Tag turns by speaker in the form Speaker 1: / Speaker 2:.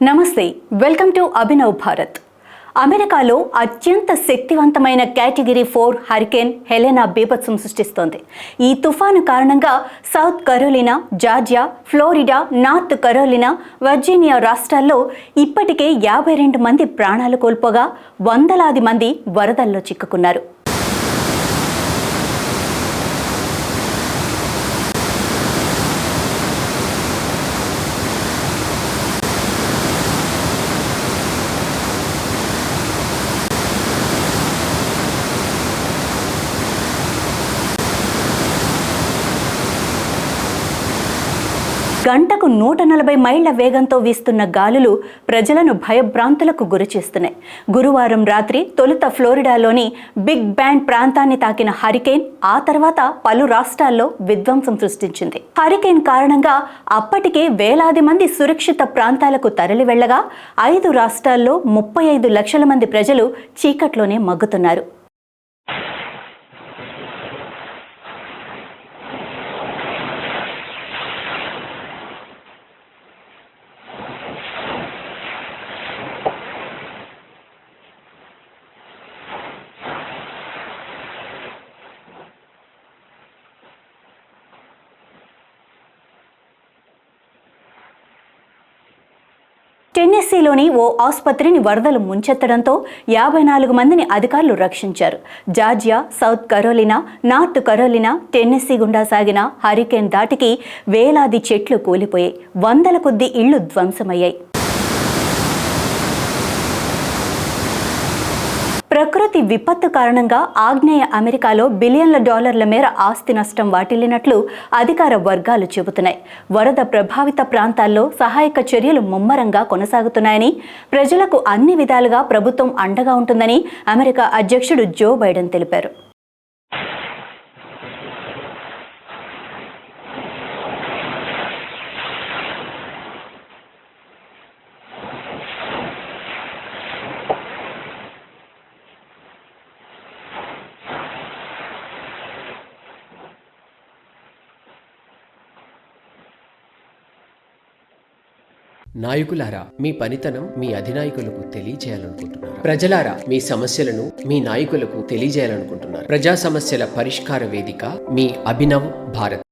Speaker 1: నమస్తే, welcome to Abhinav Bharat. అమెరికాలో అత్యంత శక్తివంతమైన కేటగిరీ 4 హరికేన్ హెలెనా బీభత్సం సృష్టిస్తోంది. ఈ తుఫాను కారణంగా south Carolina, Georgia, Florida, north Carolina, Virginia రాష్ట్రాల్లో ఇప్పటికే 52 మంది ప్రాణాలు కోల్పోగా వందలాది మంది వరదల్లో చిక్కుకున్నారు. గంటకు 140 మైళ్ల వేగంతో వీస్తున్న గాలులు ప్రజలను భయభ్రాంతులకు గురిచేస్తున్నాయి. గురువారం రాత్రి తొలుత ఫ్లోరిడాలోని బిగ్ బ్యాండ్ ప్రాంతాన్ని తాకిన హరికేన్ ఆ తర్వాత పలు రాష్ట్రాల్లో విధ్వంసం సృష్టించింది. హరికేన్ కారణంగా అప్పటికే వేలాది మంది సురక్షిత ప్రాంతాలకు తరలి వెళ్లగా 5 రాష్ట్రాల్లో 35 లక్షల మంది ప్రజలు చీకట్లోనే మగ్గుతున్నారు. టెన్నెస్సీలోని ఓ ఆసుపత్రిని వరదలు ముంచెత్తడంతో 54 మందిని అధికారులు రక్షించారు. Georgia, south Carolina, north Carolina, Tennessee గుండా సాగిన హరికేన్ ధాటికి వేలాది చెట్లు కూలిపోయాయి, వందల కొద్ది ఇళ్లు ధ్వంసమయ్యాయి. ప్రకృతి విపత్తు కారణంగా ఆగ్నేయ అమెరికాలో బిలియన్ల డాలర్ల మేర ఆస్తి నష్టం వాటిల్లినట్లు అధికార వర్గాలు చెబుతున్నాయి. వరద ప్రభావిత ప్రాంతాల్లో సహాయక చర్యలు ముమ్మరంగా కొనసాగుతున్నాయని, ప్రజలకు అన్ని విధాలుగా ప్రభుత్వం అండగా ఉంటుందని అమెరికా అధ్యక్షుడు జో బైడెన్ తెలిపారు.
Speaker 2: నాయకులారా, మీ పనితనం మీ అధినాయకులకు తెలియజేయాలనుకుంటున్నారు. ప్రజలారా, మీ సమస్యలను మీ నాయకులకు తెలియజేయాలనుకుంటున్నారు. ప్రజా సమస్యల పరిష్కార వేదిక మీ అభినవ్ భారత్.